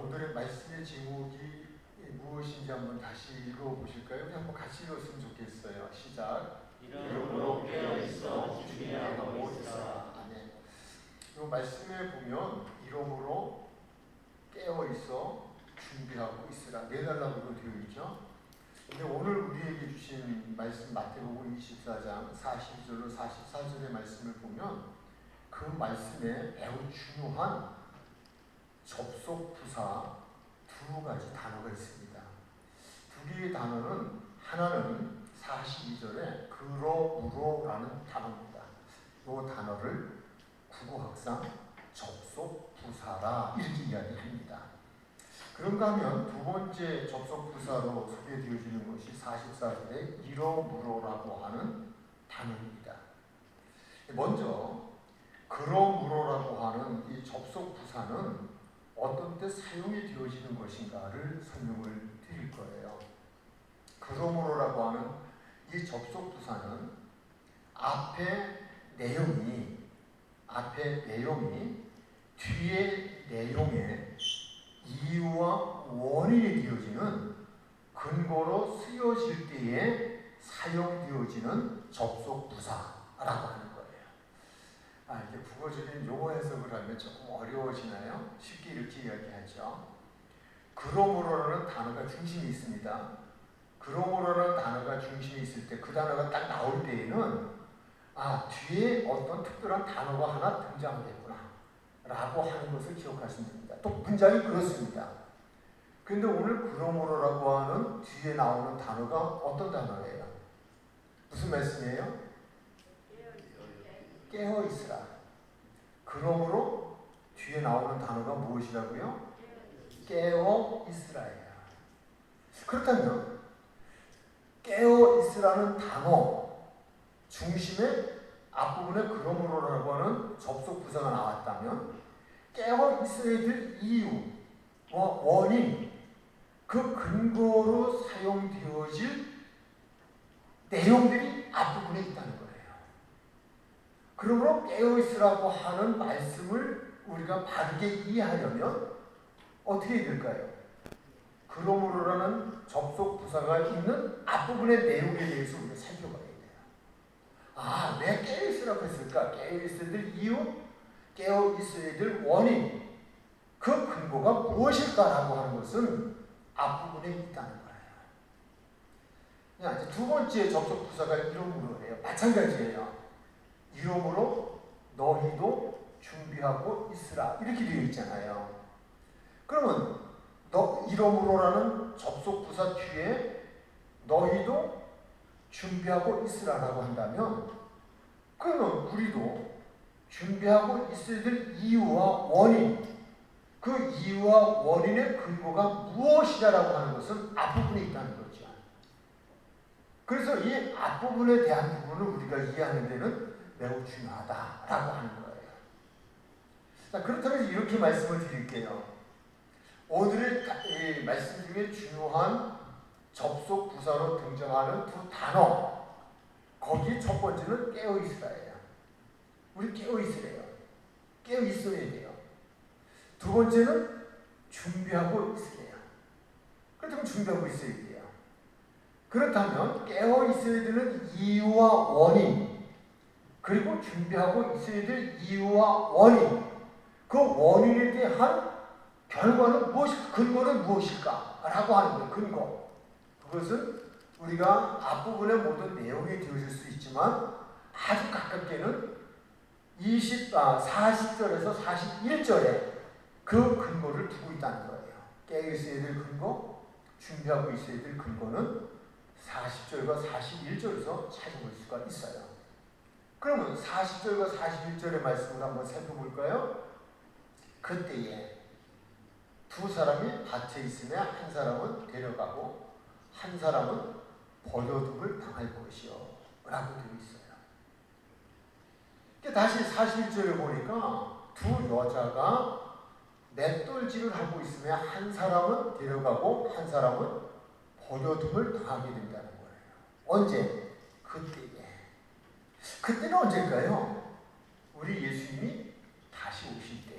오늘의 말씀의 제목이 무엇인지 한번 다시 읽어보실까요? 우리 한번 같이 읽었으면 좋겠어요. 시작. 이러므로 깨어있어 준비하고 있으라. 아멘. 이 말씀에 보면 이러므로 깨어있어 준비하고 있으라 네 달라고 되어 있죠. 근데 오늘 우리에게 주신 말씀 마태복음 24장 42절로 44절의 말씀을 보면 그 말씀에 매우 중요한 접속 부사 두 가지 단어가 있습니다. 두 개의 단어는 하나는 42절에 그러므로라는 단어입니다. 이 단어를 국어학상 접속 부사라 이렇게 이야기합니다. 그런가 하면 두 번째 접속 부사로 소개되어지는 것이 44절에 이러므로라고 하는 단어입니다. 먼저 그러므로라고 하는 이 접속 부사는 어떤 때 사용이 되어지는 것인가를 설명을 드릴 거예요. 그러므로라고 하는 이 접속 부사는 앞에 내용이 뒤에 내용의 이유와 원인이 되어지는 근거로 쓰여질 때에 사용되어지는 접속 부사라고 하는 거예요. 이게 국어적인 용어 해석을 하면 조금 어려워지나요? 쉽게 이렇게 이야기하죠. 그러므로라는 단어가 중심이 있습니다. 그러므로라는 단어가 중심이 있을 때 그 단어가 딱 나올 때에는 뒤에 어떤 특별한 단어가 하나 등장하겠구나 라고 하는 것을 기억하시면 됩니다. 또 문장이 그렇습니다. 그런데 오늘 그러므로라고 하는 뒤에 나오는 단어가 어떤 단어예요? 무슨 말씀이에요? 깨어 있으라. 그러므로 뒤에 나오는 단어가 무엇이라고요? 깨어 있으라예요. 그렇다면 깨어 있으라는 단어 중심에 앞부분에 그러므로라고 하는 접속 부사가 나왔다면 깨어 있어야 될 이유와 원인, 그 근거로 사용되어질 내용들이 앞부분에 있다는 거예요. 그러므로 깨어있으라고 하는 말씀을 우리가 바르게 이해하려면 어떻게 해야 될까요? 그러므로라는 접속 부사가 있는 앞부분의 내용에 대해서 우리가 살펴봐야 돼요. 왜 깨어있으라고 했을까? 깨어있어야 될 이유, 깨어있어야 될 원인, 그 근거가 무엇일까라고 하는 것은 앞부분에 있다는 거예요. 이제 두 번째 접속 부사가 이러므로예요. 마찬가지예요. 이러므로 너희도 준비하고 있으라 이렇게 되어 있잖아요. 그러면 이러므로라는 접속 부사 뒤에 너희도 준비하고 있으라라고 한다면 그러면 우리도 준비하고 있어야 될 이유와 원인, 그 이유와 원인의 근거가 무엇이냐라고 하는 것은 앞부분에 있다는 거죠. 그래서 이 앞부분에 대한 부분을 우리가 이해하는 데는 매우 중요하다라고 하는 거예요. 자, 그렇다면 이렇게 말씀을 드릴게요. 오늘의 이 말씀 중에 중요한 접속 부사로 등장하는 두 단어, 거기 첫 번째는 깨어있으라예요. 우리 깨어있으래요. 깨어있어야 돼요. 두 번째는 준비하고 있으래요. 그렇다면 준비하고 있어야 돼요. 그렇다면 깨어있어야 되는 이유와 원인, 그리고 준비하고 있어야 될 이유와 원인, 그 원인에 대한 결과는 무엇일까? 근거는 무엇일까? 라고 하는 거예요. 근거. 그것은 우리가 앞부분의 모든 내용이 되어질 수 있지만 아주 가깝게는 40절에서 41절에 그 근거를 두고 있다는 거예요. 깨어 있어야 될 근거, 준비하고 있어야 될 근거는 40절과 41절에서 찾아볼 수가 있어요. 그러면 40절과 41절의 말씀을 한번 살펴볼까요? 그때에 두 사람이 밭에 있으며 한 사람은 데려가고 한 사람은 버려둠을 당할 것이요 라고 되어 있어요. 다시 41절에 보니까 두 여자가 맷돌질을 하고 있으며 한 사람은 데려가고 한 사람은 버려둠을 당하게 된다는 거예요. 언제? 그때에. 그때는 언제일까요? 우리 예수님이 다시 오실 때에.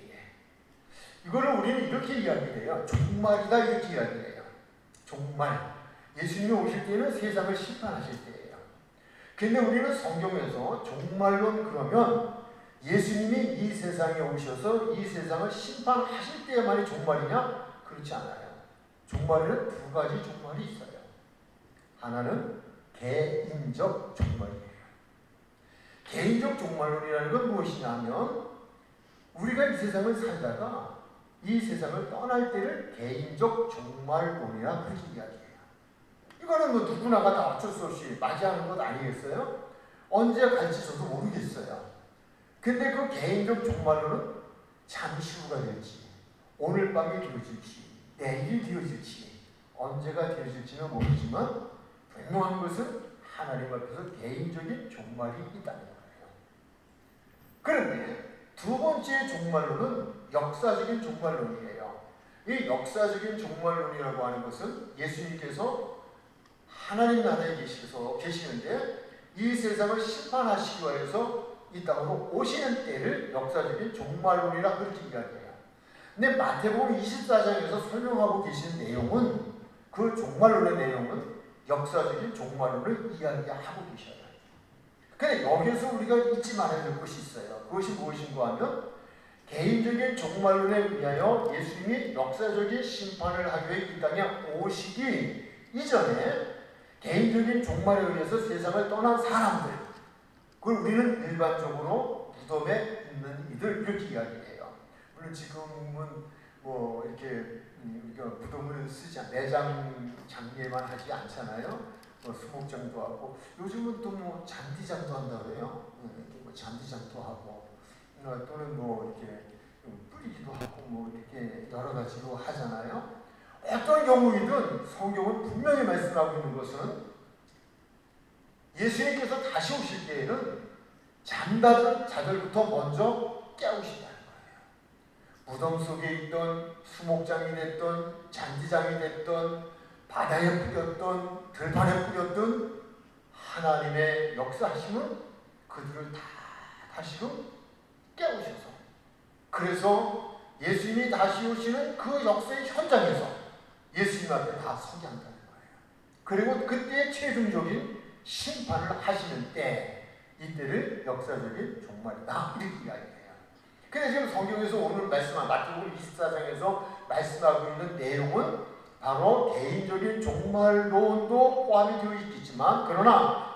이거를 우리는 이렇게 이야기해요. 종말이다 이렇게 이야기해요. 종말. 예수님이 오실 때는 세상을 심판하실 때예요. 근데 우리는 성경에서 종말론 그러면 예수님이 이 세상에 오셔서 이 세상을 심판하실 때만이 종말이냐? 그렇지 않아요. 종말에는 두 가지 종말이 있어요. 하나는 개인적 종말이에요. 개인적 종말론이라는 건 무엇이냐면 우리가 이 세상을 살다가 이 세상을 떠날 때를 개인적 종말론이라 그렇게 이야기해요. 이거는 뭐 누구나가 다 어쩔 수 없이 맞이하는 것 아니겠어요? 언제 갈지 저도 모르겠어요. 근데 그 개인적 종말론은 잠시 후가 될지, 오늘 밤이 되어질지, 내일이 되어질지, 언제가 되어질지는 모르지만 분명한 것은 하나님 앞에서 개인적인 종말이 있다는 거예요. 그런데 두 번째 종말론은 역사적인 종말론이에요. 이 역사적인 종말론이라고 하는 것은 예수님께서 하나님 나라에 계시는데 이 세상을 심판하시기 위해서 이 땅으로 오시는 때를 역사적인 종말론이라 그렇게 이야기해요. 근데 마태복음 24장에서 설명하고 계신 내용은 그 종말론의 내용은 역사적인 종말론을 이야기하고 계셔요. 근데 여기서 우리가 잊지 말아야 될 것이 있어요. 그것이 무엇인가 하면 개인적인 종말론에 의하여 예수님이 역사적인 심판을 하기 위해 이 땅에 오시기 이전에 개인적인 종말에 의해서 세상을 떠난 사람들, 그걸 우리는 일반적으로 무덤에 있는 이들 이렇게 이야기해요. 물론 지금은 뭐 이렇게 우리가 무덤을 쓰지 매장 장례만 하지 않잖아요. 뭐 수목장도 하고 요즘은 또 뭐 잔디장도 한다고 해요. 뭐 잔디장도 하고 또는 뭐 이렇게 뿌리기도 하고 뭐 이렇게 여러 가지로 하잖아요. 어떤 경우이든 성경은 분명히 말씀하고 있는 것은 예수님께서 다시 오실 때에는 잠자던 자들부터 먼저 깨우신다는 거예요. 무덤 속에 있던 수목장이 됐던 잔디장이 됐던 바다에 뿌렸던 들판에 뿌렸던 하나님의 역사하심은 그들을 다 다시금 깨우셔서 그래서 예수님이 다시 오시는 그 역사의 현장에서 예수님 앞에 다 서게 한다는 거예요. 그리고 그때 최종적인 심판을 하시는 때 이때를 역사적인 종말이다 이렇게 이야기해요. 근데 지금 성경에서 오늘 말씀한 마태복음 24장에서 말씀하고 있는 내용은 바로 개인적인 종말론도 포함이 되어 있겠지만 그러나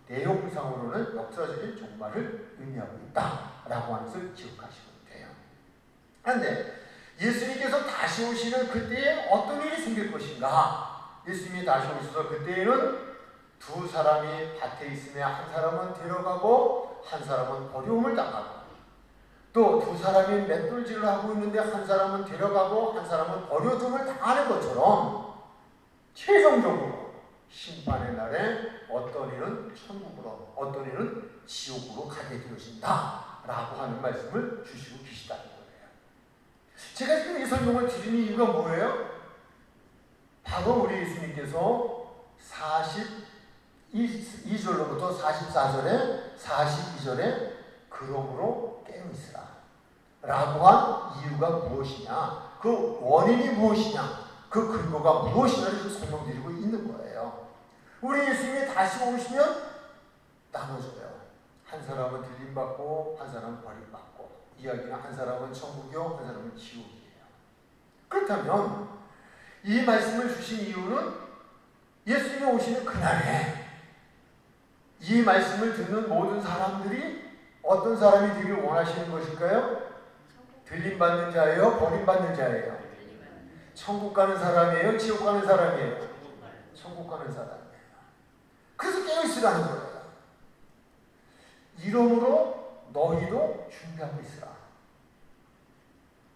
내용상으로는 역사적인 종말을 의미하고 있다라고 하는 것을 기억하시면 돼요. 그런데 예수님께서 다시 오시는 그때에 어떤 일이 생길 것인가? 예수님이 다시 오셔서 그때에는 두 사람이 밭에 있으면 한 사람은 데려가고 한 사람은 버려움을 당하고 또 두 사람이 맷돌질을 하고 있는데 한 사람은 데려가고 한 사람은 버려둠을 당하는 것처럼 최종적으로 심판의 날에 어떤 이는 천국으로 어떤 이는 지옥으로 가게 되어진다 라고 하는 말씀을 주시고 계시다는 거예요. 제가 지금 이 설명을 드리는 이유가 뭐예요? 바로 우리 예수님께서 42절로부터 44절에 42절에 그러므로 깨어있으라 라고 한 이유가 무엇이냐, 그 원인이 무엇이냐, 그 근거가 무엇이냐를 설명드리고 있는 거예요. 우리 예수님이 다시 오시면 나눠져요. 한 사람은 들림받고 한 사람은 버림받고, 이야기는 한 사람은 천국이요 한 사람은 지옥이에요. 그렇다면 이 말씀을 주신 이유는 예수님이 오시는 그날에 이 말씀을 듣는 모든 사람들이 어떤 사람이 되길 원하시는 것일까요? 들림받는 자예요? 버림받는 자예요? 천국 가는 사람이에요? 지옥 가는 사람이에요? 천국 가는 사람이에요. 그래서 깨어있으라는 거예요. 이러므로 너희도 준비하고 있으라.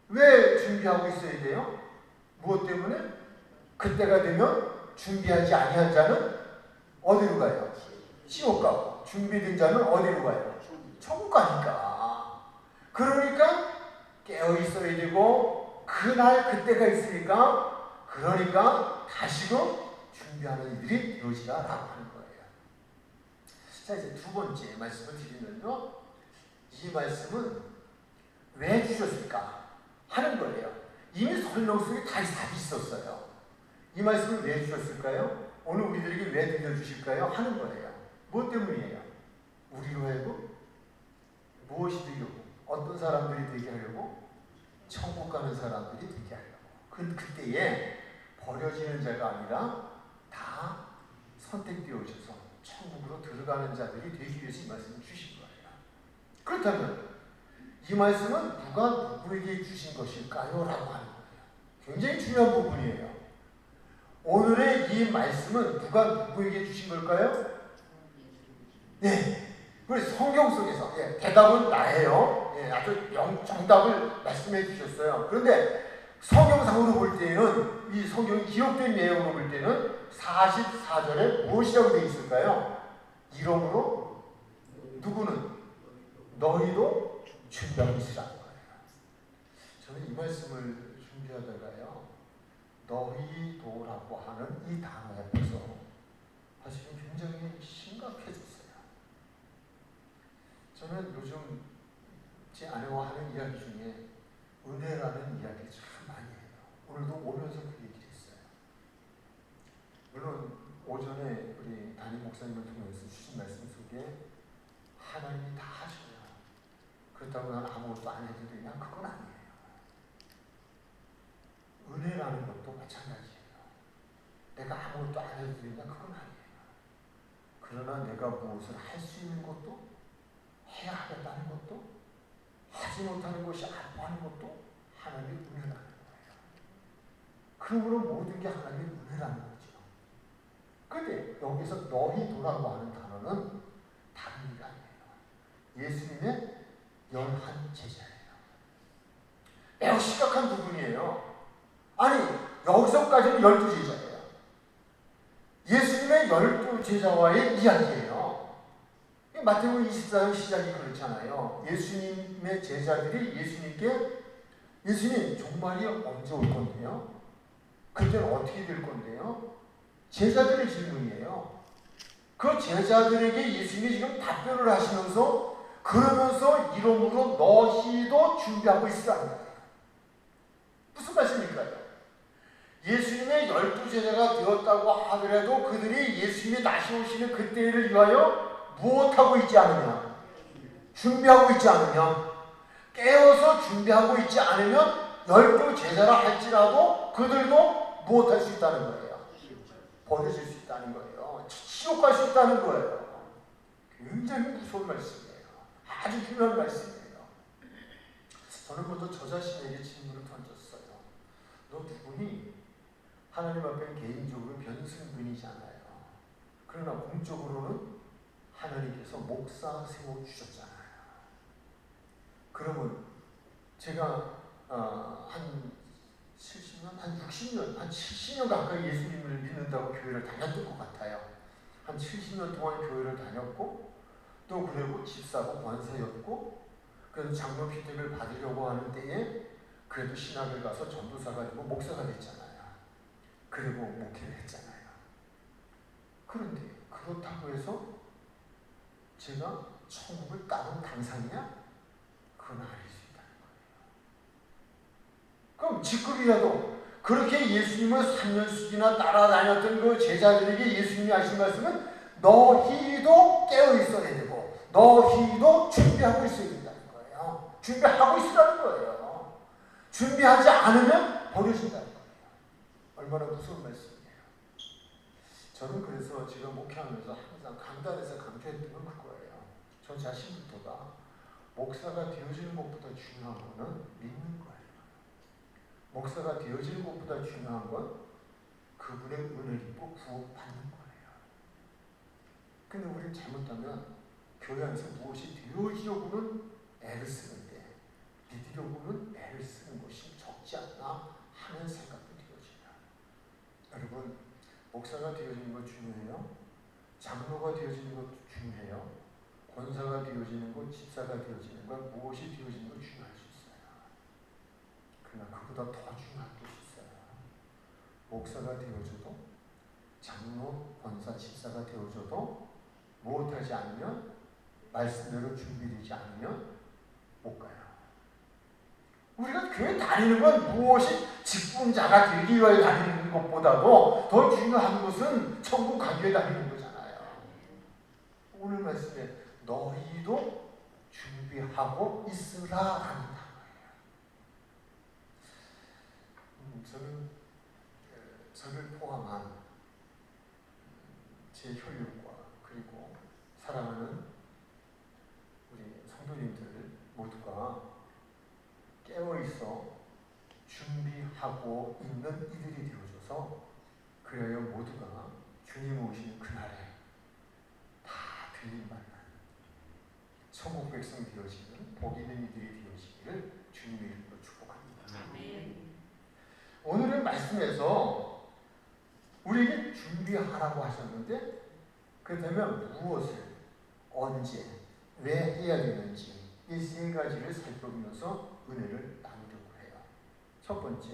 왜 준비하고 있어야 돼요? 무엇 때문에? 그때가 되면 준비하지 아니한 자는 어디로 가요? 지옥 가고. 준비된 자는 어디로 가요? 천국 가니까. 그러니까 깨어 있어야 되고 그날 그때가 있으니까 그러니까 다시금 준비하는 일들이 되어지라라고 하는 거예요. 자, 이제 두 번째 말씀을 드리면요, 이 말씀은 왜 주셨을까? 하는 거예요. 이미 설명 속에 다 답이 있었어요. 이 말씀을 왜 주셨을까요? 오늘 우리들에게 왜 들려주실까요? 하는 거예요. 뭐 때문이에요? 우리로 하여금 무엇이 되려고? 어떤 사람들이 되게 하려고? 천국 가는 사람들이 되게 하려고. 그때에 버려지는 자가 아니라 다 선택되어져서 천국으로 들어가는 자들이 되기 위해서 이 말씀을 주신 거예요. 그렇다면 이 말씀은 누가 누구에게 주신 것일까요? 라고 하는 거예요. 굉장히 중요한 부분이에요. 오늘의 이 말씀은 누가 누구에게 주신 걸까요? 네. 그래서 성경 속에서 대답은 나예요. 아주 정답을 말씀해 주셨어요. 그런데 성경상으로 볼 때는 이 성경이 기록된 내용으로 볼 때는 44절에 무엇이라고 되어 있을까요? 이러므로 누구는 너희도 준비하고 있으라는 거예요. 저는 이 말씀을 준비하다가요, 너희도라고 하는 이 단어 앞에서 사실은 굉장히 심각해졌어요. 저는 요즘 제 아내와 하는 이야기 중에 은혜라는 이야기를 참 많이 해요. 오늘도 오면서 그 얘기를 했어요. 물론 오전에 우리 담임 목사님을 통해서 주신 말씀 속에 하나님이 다 하셔요. 그렇다고 나는 아무것도 안 해도 되냐? 그건 아니에요. 은혜라는 것도 마찬가지예요. 내가 아무것도 안 해도 되냐? 그건 아니에요. 그러나 내가 무엇을 할 수 있는 것도, 해야 하겠다는 것도, 하지 못하는 것이 아파하는 것도 하나님의 은혜라는 거예요. 그러므로 모든 게 하나님의 은혜라는 거죠. 그런데 여기서 너희도라고 하는 단어는 다른 게 아니에요. 예수님의 11제자예요. 매우 심각한 부분이에요. 아니, 여기서까지는 12제자예요. 예수님의 12제자와의 이야기예요. 마태복음 24장 시작이 그렇잖아요. 예수님의 제자들이 예수님께 예수님 종말이 언제 올 건데요? 그때는 어떻게 될 건데요? 제자들의 질문이에요. 그 제자들에게 예수님이 지금 답변을 하시면서 그러면서 이러므로 너희도 준비하고 있으라는 거예요. 무슨 말씀일까요? 예수님의 12제자가 되었다고 하더라도 그들이 예수님이 다시 오시는 그때를 위하여 무엇하고 있지 않으면, 준비하고 있지 않으면, 깨어서 준비하고 있지 않으면 12제자라 할지라도 그들도 무엇할 수 있다는 거예요? 버려질 수 있다는 거예요. 지옥 갈 수 있다는 거예요. 굉장히 무서운 말씀이에요. 아주 중요한 말씀이에요. 저는 먼저 저 자신에게 질문을 던졌어요. 너 누구니? 하나님 앞에는 개인적으로 변승분이잖아요. 그러나 공적으로는 하나님께서 목사 세워주셨잖아요. 그러면 제가 한 70년, 한 60년, 한 70년 가까이 예수님을 믿는다고 교회를 다녔던 것 같아요. 한 70년 동안 교회를 다녔고 또 그리고 집사고 권사였고 그래서 장로 피택을 받으려고 하는 때에 그래도 신학을 가서 전도사가 되고 목사가 됐잖아요. 그리고 목회를 했잖아요. 그런데 그렇다고 해서 제가 천국을 따는 당상이냐? 그건 아닐 수 있다는 거예요. 그럼 지금이라도 그렇게 예수님을 3년씩이나 따라다녔던 그 제자들에게 예수님이 하신 말씀은 너희도 깨어있어야 되고 너희도 준비하고 있어야 된다는 거예요. 준비하고 있으라는 거예요. 준비하지 않으면 버려진다는 거예요. 얼마나 무서운 말씀이에요. 저는 그래서 제가 목회하면서 항상 강단에서 강조했던 건 그거예요. 저 자신부터가 목사가 되어지는 것보다 중요한 거는 믿는 거예요. 목사가 되어지는 것보다 중요한 건 그분의 은혜를 입고 구원받는 거예요. 근데 우리는 잘못하면 교회 안에서 무엇이 되어지려고는 애를 쓰는데 믿으려고는 애를 쓰는 것이 적지 않나 하는 생각도 되어져요. 여러분, 목사가 되어지는 것 중요해요. 장로가 되어지는 것도 중요해요. 권사가 되어지는 것, 집사가 되어지는 것, 무엇이 되어지는 것 중요할 수 있어요. 그러나 그보다 더 중요한 것이 있어요. 목사가 되어져도 장로, 권사, 집사가 되어져도 무엇하지 않으면 말씀대로 준비되지 않으면 못 가요. 우리가 교회 다니는 건 무엇이 직분자가 되기 위해 다니는 것보다도 더 중요한 것은 천국 가기 위해 다니는 거잖아요. 오늘 말씀에 너희도 준비하고 있으라라는 단어예요. 저는 저를 포함한 제 혈육과 그리고 사랑하는 우리 성도님들 모두가 깨어있어 준비하고 있는 이들이 되어줘서 그래야 모두가 주님 오시는 그날에 다 들림 받는 천국 백성 되어지는 복 있는 이들이 되어지기를 주님의 이름으로 축복합니다. 오늘의 말씀에서 우리에게 준비하라고 하셨는데 그렇다면 무엇을, 언제, 왜 해야 되는지 이 세 가지를 살펴보면서 은혜를 나누려고 해요. 첫 번째,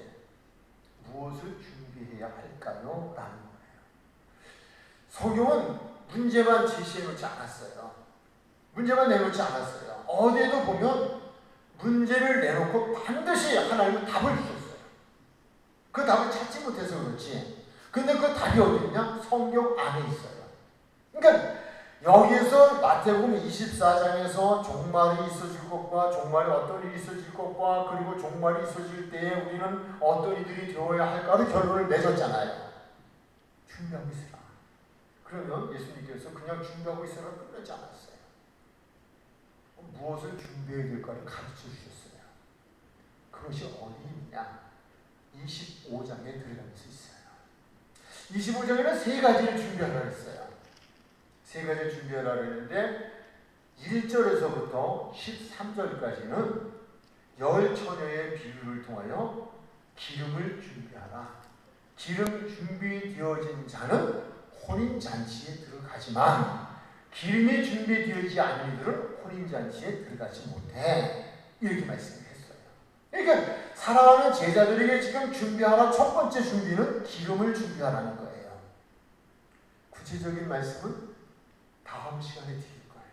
무엇을 준비해야 할까요? 라는 거예요. 성경은 문제만 제시해 놓지 않았어요. 문제만 내놓지 않았어요. 어디에도 보면 문제를 내놓고 반드시 하나님은 답을 주셨어요. 그 답을 찾지 못해서 그렇지. 근데 그 답이 어디 있냐? 성경 안에 있어요. 그러니까 여기에서 마태복음 24장에서 종말이 있어질 것과 종말에 어떤 일이 있어질 것과 그리고 종말이 있어질 때에 우리는 어떤 이들이 되어야 할까를 결론을 맺었잖아요. 준비하고 있으라. 그러면 예수님께서 그냥 준비하고 있으라 끝나지 않았어요. 무엇을 준비해야 될까를 가르쳐 주셨어요. 그것이 어디 있냐? 25장에 들어가면서 있어요. 25장에는 세 가지를 준비하라 했어요. 세 가지를 준비하라 했는데 1절에서부터 13절까지는 열 처녀의 비유를 통하여 기름을 준비하라. 기름 준비되어진 자는 혼인잔치에 들어가지만 기름이 준비되어지지 않은 이들은 혼인잔치에 들어가지 못해. 이렇게 말씀했어요. 그러니까 사랑하는 제자들에게 지금 준비하라 첫 번째 준비는 기름을 준비하라는 거예요. 구체적인 말씀은 다음 시간에 드릴 거예요.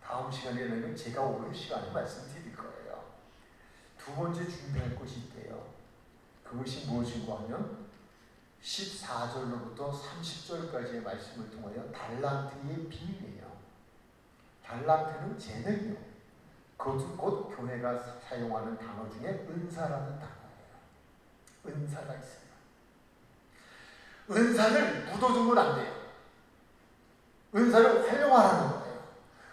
다음 시간에는 제가 오늘 시간에 말씀드릴 거예요. 두 번째 준비할 것이 있대요. 그것이 무엇인가 하면 14절로부터 30절까지의 말씀을 통하여 달란트의 비유예요. 달란트는 재능이요. 그것은 곧 교회가 사용하는 단어 중에 은사라는 단어예요. 은사가 있어요. 은사를 묻어두면 안 돼요. 은사를 활용하라는 거예요.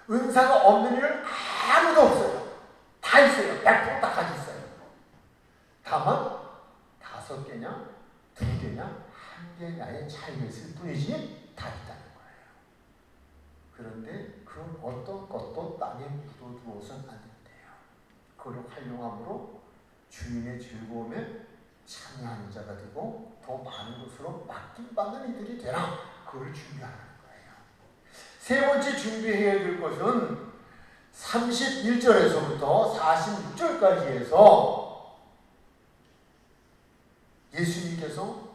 은사가 없는 일은 아무도 없어요. 다 있어요. 100%다 가지고 있어요. 다만 5개냐 2개냐 1개냐의 차이가 있을 뿐이지 다 있다는 거예요. 그런데 그 어떤 것도 땅에 묻어두어서는 안 된대요. 그걸 활용함으로 주님의 즐거움에 참여하는 자가 되고 더 많은 것으로 맡김받는 이들이 되라. 그걸 준비하는 거예요. 세 번째 준비해야 될 것은 31절에서부터 46절까지 해서 예수님께서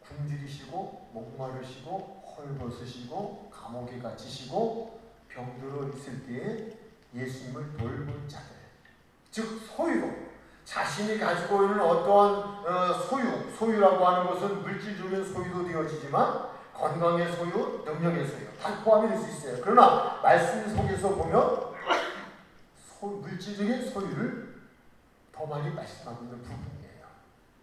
굶주리시고 목마르시고 헐벗으시고 감옥에 갇히시고 병들어 있을 때에 예수님을 돌본 자들, 즉 소유, 자신이 가지고 있는 어떠한 소유라고 하는 것은 물질적인 소유도 되어지지만 건강의 소유, 능력의 소유 다 포함이 될 수 있어요. 그러나 말씀 속에서 보면 물질적인 소유를 더 많이 말씀하고 있는 부분이에요.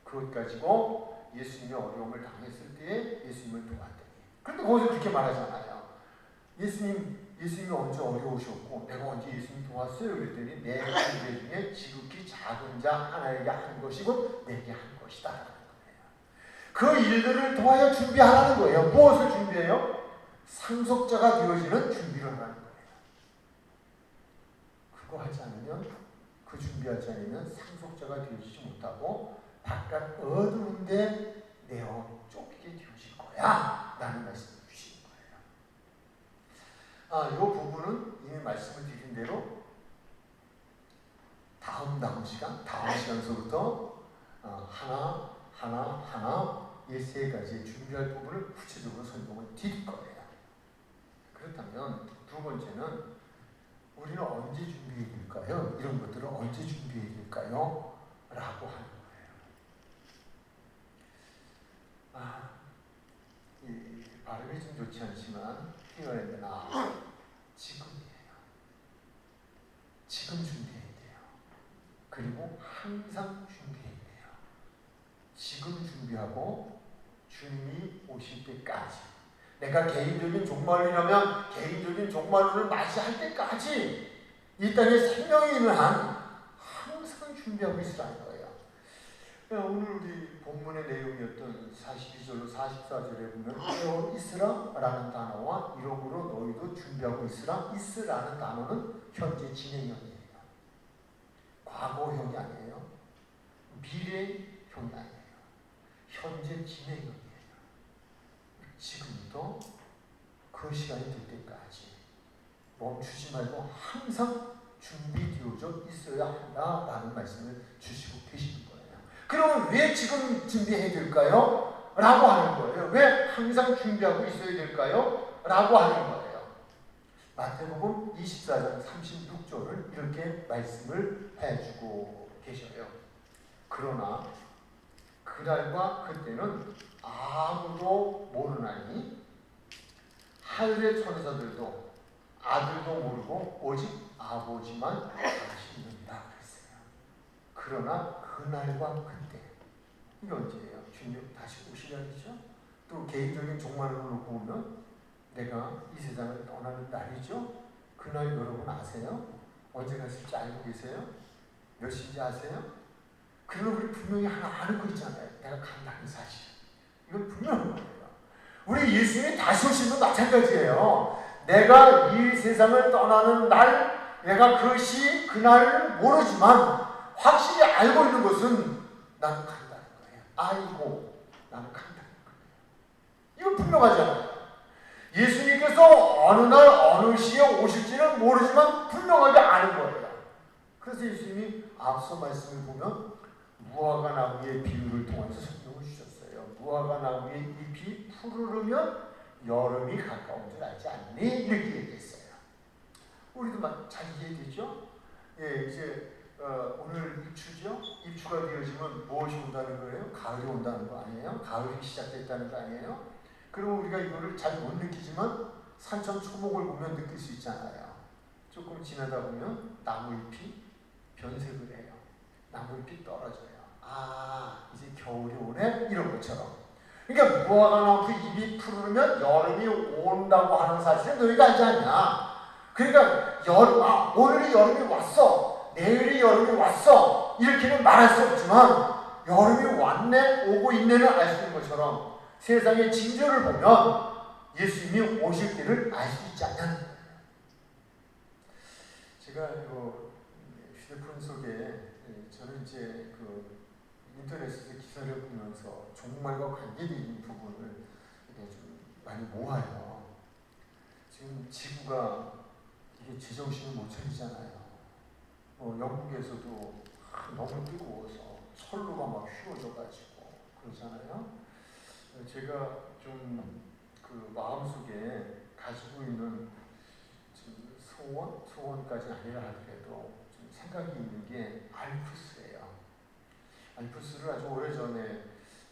그것 가지고 예수님이 어려움을 당했을 때에 예수님을 도왔더니, 그런데 거기서 그렇게 말하잖아요. 예수님이 언제 어려우셨고 내가 언제 예수님 도왔어요? 그랬더니 내 존재 중에 지극히 작은 자 하나에게 한 것이고 내게 한 것이다 라는 거예요. 그 일들을 통하여 준비하라는 거예요. 무엇을 준비해요? 상속자가 되어지는 준비를 하라는 거예요. 그거 하지 않으면, 그 준비하지 않으면 상속자가 되어지지 못하고 바깥 어두운 데 내어 쫓기게 되어질 거야 라는 말씀을 주시는 거예요. 이 부분은 이미 말씀을 드린 대로 다음 시간서부터 하나 이 세 가지 준비할 부분을 구체적으로 설명을 드릴 거예요. 그렇다면 두 번째는 우리는 언제 준비해야 될까요? 이런 것들을 언제 준비해야 될까요? 라고 하는 거예요. 이 발음이 좀 좋지 않지만 히어앤나 지금이에요. 지금 준비해야 돼요. 그리고 항상 준비해야 돼요. 지금 준비하고 주님이 오실 때까지, 내가 개인적인 종말론이라면 개인적인 종말론을 맞이할 때까지 이 땅에 생명이 있는 한 항상 준비하고 있으라는 거예요. 오늘 우리 본문의 내용이었던 42절로 44절에 보면 깨어 있으라라는 단어와 이러므로 너희도 준비하고 있으라는 단어는 현재 진행형이에요. 과거형이 아니에요. 미래형이 아니에요. 현재 진행형이에요. 지금부터 그 시간이 될 때까지 멈추지 말고 항상 준비되어져 있어야 한다라는 말씀을 주시고 계시는 거예요. 그러면 왜 지금 준비해야 될까요? 라고 하는 거예요. 왜 항상 준비하고 있어야 될까요? 라고 하는 거예요. 마태복음 24장 36절을 이렇게 말씀을 해주고 계셔요. 그러나 그날과 그때는 아무도 모르나니 하늘의 천사들도 아들도 모르고 오직 아버지만 아시느니라 그랬어요. 그러나 그날과 그때, 이게 언제예요? 주님 다시 오시려죠? 또 개인적인 종말을 놓고 보면 내가 이 세상을 떠나는 날이죠? 그날 여러분 아세요? 언제 갔을지 알고 계세요? 몇 시인지 아세요? 그리고 우리 분명히 하나 아는 거 있잖아요. 내가 간다는 사실. 이건 분명한 거예요. 우리 예수님이 다시 오시는 건 마찬가지예요. 내가 이 세상을 떠나는 날, 내가 그것이 그날을 모르지만 확실히 알고 있는 것은 나는 간다는 거예요. 아이고, 나는 간다는 거예요. 이건 분명하잖아요. 예수님께서 어느 날 어느 시에 오실지는 모르지만 분명하게 아는 거예요. 그래서 예수님이 앞서 말씀을 보면 무화과 나무의 비유를 통해서 설명을 주셨어요. 무화과 나무의 잎이 푸르르면 여름이 가까운 줄 알지 않니? 이렇게 얘기했어요. 우리도 잘 이해되죠? 예, 이제 오늘 입추죠? 입추가 되어지면 무엇이 온다는 거예요? 가을이 온다는 거 아니에요? 가을이 시작됐다는 거 아니에요? 그럼 우리가 이거를 잘 못 느끼지만 산천 초목을 보면 느낄 수 있잖아요. 조금 지나다 보면 나무잎이 변색을 해요. 나무잎이 떨어져요. 아, 이제 겨울이 오네? 이런 것처럼. 그러니까 무화과 나무 잎이 푸르면 여름이 온다고 하는 사실을 너희가 알지 않냐? 그러니까 오늘이 여름이 왔어, 내일이 여름이 왔어, 이렇게는 말할 수 없지만 여름이 왔네, 오고 있네는 알 수 있는 것처럼 세상의 징조를 보면 예수님이 오실 때를 알 수 있지 않냐는 거예요. 제가 이거 휴대폰 속에 저는 이제 그 인터넷에서 기사를 보면서 종말과 관계된 부분을 좀 많이 모아요. 지금 지구가 이게 제정신을 못 차리잖아요. 영국에서도 너무 뜨거워서 철로가 막 휘어져가지고 그러잖아요. 제가 좀 그 마음속에 가지고 있는 소원까지는 아니라 하더라도 좀 생각이 있는 게 알프스예요. 알프스를 아주 오래전에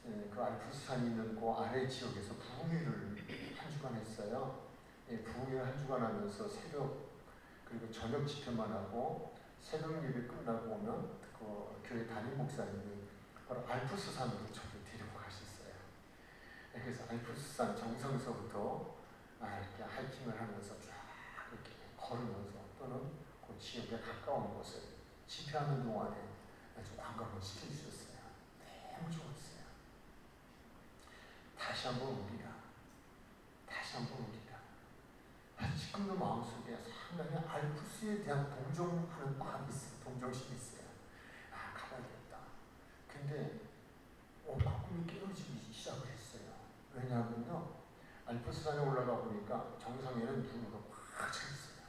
그 알프스 산이 있는 그 아래 지역에서 부흥회를 한 주간 했어요. 부흥회를 한 주간 하면서 새벽 그리고 저녁 집회만 하고 새벽 예배 끝나고 오면 그 교회 담임 목사님이 바로 알프스 산으로 저를 데리고 가셨어요. 그래서 알프스 산 정상서부터 이렇게 하이킹을 하면서 쫙 이렇게 걸으면서 또는 그 지역에 가까운 곳을 집회하는 동안에 아주 관광을 시켜주셨어요. 너무 좋았어요. 다시 한번 우리가 지금도 마음속에 상당히 알프스에 대한 동정하는 마음이 있어요. 동정심이 있어요. 가봐야겠다. 근데 가끔이 깨어지기 시작을 했어요. 왜냐하면요, 알프스산에 올라가 보니까 정상에는 눈으로 꽉 차 있어요.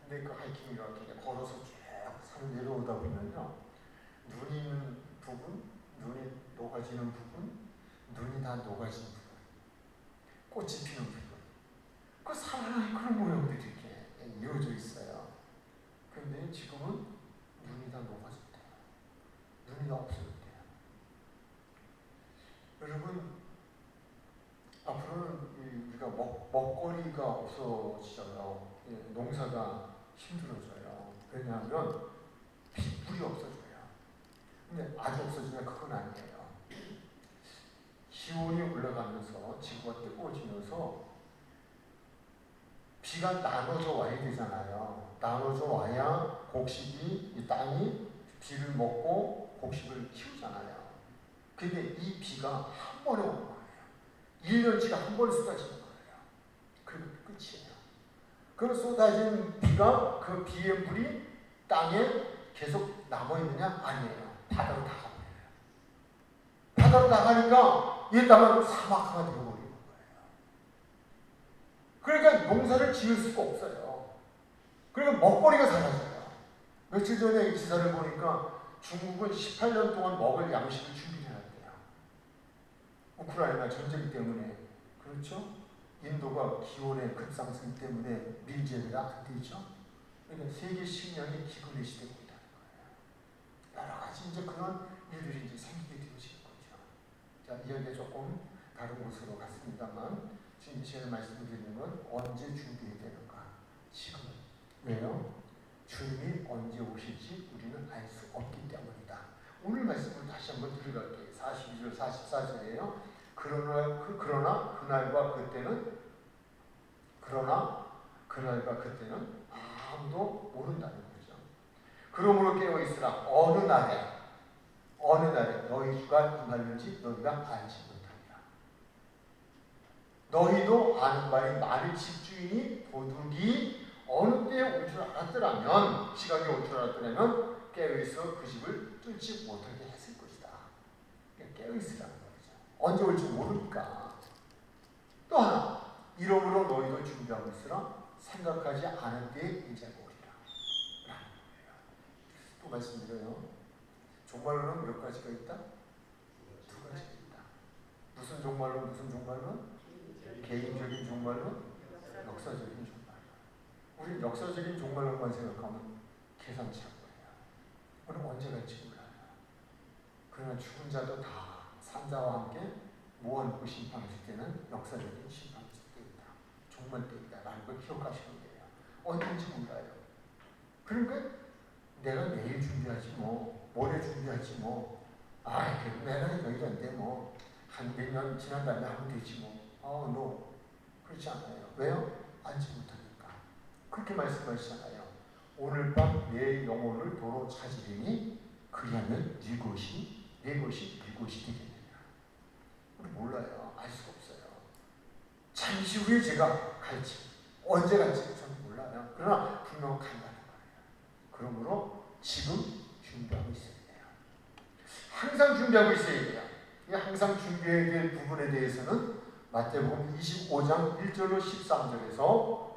근데 그 하이킹 이렇게 걸어서 쭉 산 내려오다 보면요, 눈이 있는 부분, 눈이 녹아지는 부분, 눈이 다 녹아진 부분, 꽃이 피는 부분, 그 사랑의 그런 모형들이 이렇게 이어져 있어요. 근데 지금은 눈이 다 녹아졌대요. 눈이 다 없어졌대요. 여러분, 앞으로는 우리가 먹거리가 없어지잖아요. 농사가 힘들어져요. 왜냐하면 물이 없어져요. 근데 아주 없어지면 그건 아니에요. 기온이 올라가면서 지구가 뜨거워지면서 비가 나눠져 와야 되잖아요. 나눠져 와야 곡식이, 이 땅이 비를 먹고 곡식을 키우잖아요. 근데 이 비가 한 번에 오는 거예요. 1년치가 한 번에 쏟아지는 거예요. 그리고 끝이에요. 그 쏟아진 비가, 그 비의 물이 땅에 계속 남아있느냐? 아니에요. 바다로 다 가버려요. 바다로 나가니까 이 땅은 사막화가 되어버리는 거예요. 그러니까 농사를 지을 수가 없어요. 그러니까 먹거리가 사라져요. 며칠 전에 기사를 보니까 중국은 18년 동안 먹을 양식을 준비해놨대요. 우크라이나 전쟁 때문에. 그렇죠? 인도가 기온의 급상승 때문에 밀재가 안 되죠. 그러니까 세계 식량이 기근의 시대가 온다는 거예요. 여러 가지 이제 그런 일들이 이제 생기게 되어지는 거죠. 자, 이야기가 조금 다른 곳으로 갔습니다만 지금 제가 말씀드리는 건 언제 준비해야 되는가? 지금. 왜요? 주님이 언제 오실지 우리는 알 수 없기 때문이다. 오늘 말씀을 다시 한번 들어갈게요. 42절, 44절이에요. 그러나 그날과 그때는 아무도 모른다는 거죠. 그러므로 깨어있으라. 어느 날에 너희 주가 임하는지 너희가 알지 못하리라. 너희도 아는 바에 만일 집주인이 도둑이 어느 때에 올 줄 알았더라면, 시각이 올 줄 알았더라면 깨어있어 그 집을 뚫지 못하게 했을 것이다. 깨어있으라는 거죠. 언제 올지 모르니까. 또 하나, 이러므로 너희도 준비하고 있으라. 생각하지 않은 때에 이제 오리라. 라는 거예요. 또 말씀드려요. 종말론은 몇 가지가 있다? 두 가지가 있다. 무슨 종말론? 개인적인 종말론, 역사적인 종말론. 우리는 역사적인 종말론만 생각하면 계산치 않고 해요. 우리는 언제 갈지 몰라요. 그러나 죽은 자도 다 산자와 함께 무한코 심판하실 때는 역사적인 심판 때이다. 종말 때이다. 라는 걸 기억하시면 돼요. 언제인지 몰라요. 그러니까 내가 내일 준비하지 뭐, 모레 준비하지 뭐, 내가 여기인데 뭐, 한 몇 년 지난 다음에 하면 되지 뭐. no. 그렇지 않아요. 왜요? 알지 못하니까. 그렇게 말씀하시잖아요. 오늘 밤 내 영혼을 도로 찾으리니 그리하면 네 것이 되겠느냐. 우리 몰라요. 알 수가 없어요. 잠시 후에 제가 갈지, 언제 갈지 저는 몰라요. 그러나 분명 간다는 거예요. 그러므로 지금 준비하고 있어야 돼요. 항상 준비하고 있어야 돼요. 이 항상 준비해야 될 부분에 대해서는 마태복음 25장 1절로 13절에서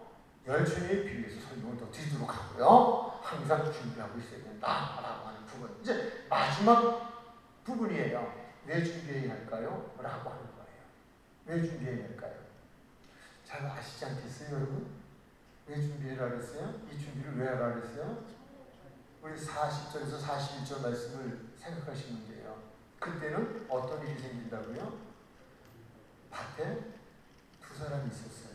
열심히 비유해서 설명을 더 드리도록 하고요. 항상 준비하고 있어야 된다라고 하는 부분. 이제 마지막 부분이에요. 왜 준비해야 할까요? 라고 하는 거예요. 왜 준비해야 할까요? 잘 아시지 않겠어요, 여러분? 왜 준비해라 그랬어요? 이 준비를 왜 하라 그랬어요? 우리 40절에서 41절 말씀을 생각하시면 돼요. 그때는 어떤 일이 생긴다고요? 밭에 두 사람이 있었어요.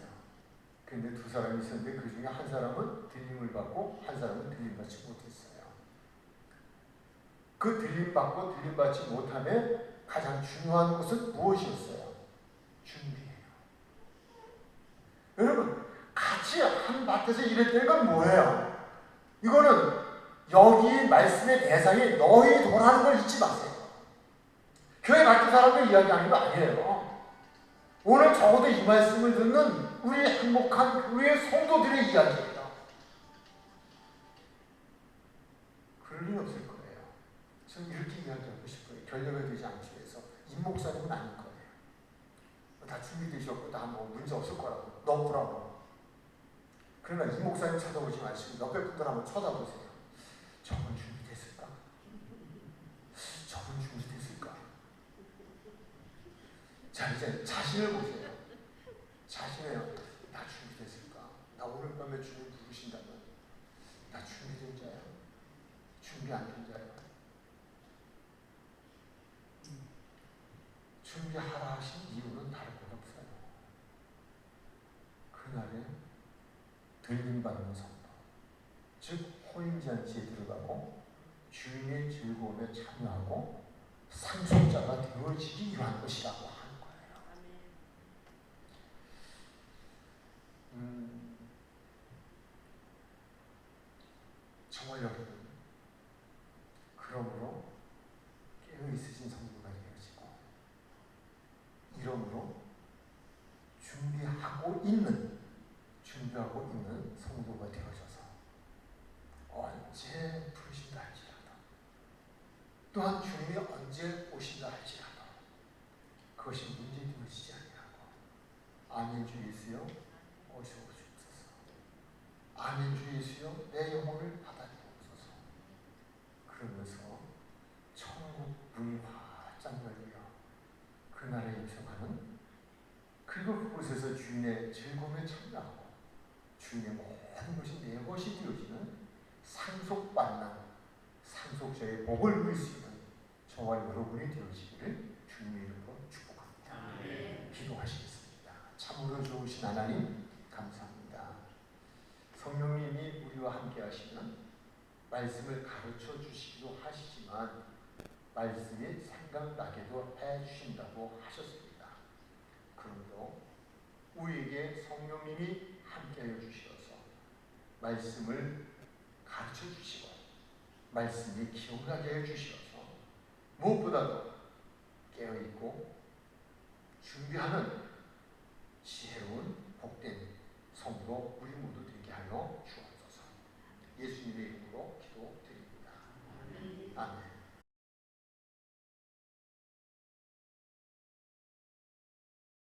그런데 두 사람이 있었는데 그 중에 한 사람은 들림을 받고 한 사람은 들림받지 못했어요. 그 들림받고 들림받지 못함에 가장 중요한 것은 무엇이었어요? 준비예요. 여러분, 같이 한 밭에서 일했다는 건 뭐예요? 이거는 여기 말씀의 대상이 너희 도라는 걸 잊지 마세요. 교회 같은 사람들 이야기하는 거 아니에요. 오늘 적어도 이 말씀을 듣는 우리 행복한 교회 성도들의 이야기예요. 그럴 리 없을 거예요. 저는 이렇게 이야기하고 싶어요. 결례가 되지 않기 위해서. 임 목사님은 아닐 거예요. 다 준비되셨고 다 뭐 문제 없을 거라고. 너프라고. 그러나 임 목사님 쳐다보지 마시고 옆에 분들 한번 쳐다보세요. 저건 준비됐을까? 저건 준비됐을까? 자, 이제 자신을 보세요. 자신을 나 준비됐을까? 나 오늘 밤에 주님 부르신다면 나 준비된 자야? 준비하라 하신 이유는 다른 것 없어요. 그날에 들림받는 성도, 즉 혼인잔치에 들어가고 주인의 즐거움에 참여하고 상속자가 되어지기 위한 것이라고 하는 거예요. 정말 여러분, 그러므로 깨어있으신 성도가 되어지고 이러므로 준비하고 있는 성도가 되어져서 언제 부르신다 할지라도 또한 주님이 언제 오신다 할지라도 그것이 문제되어지지 아니하고 아멘 주 예수여 오시옵소서. 아멘 주 예수여 내 영혼을 받아주옵소서. 그러면서 천국 문이 활짝 열려 그날에 입성하는, 그리고 그곳에서 주인의 즐거움에 참여하고 주인의 모든 것이 내 것이 되어지는 상속받는 상속자의 복을 누릴 수 있는 저와 여러분이 되어지기를 주님의 이름으로 축복합니다. 기도하시겠습니다. 참으로 좋으신 하나님 감사합니다. 성령님이 우리와 함께 하시면 말씀을 가르쳐 주시기도 하시지만 말씀이 생각나게도 해주신다고 하셨습니다. 그러므로 우리에게 성령님이 함께하여 주셔서 말씀을 가르쳐 주시고 말씀이 기억나게 해주셔서 무엇보다도 깨어있고 준비하는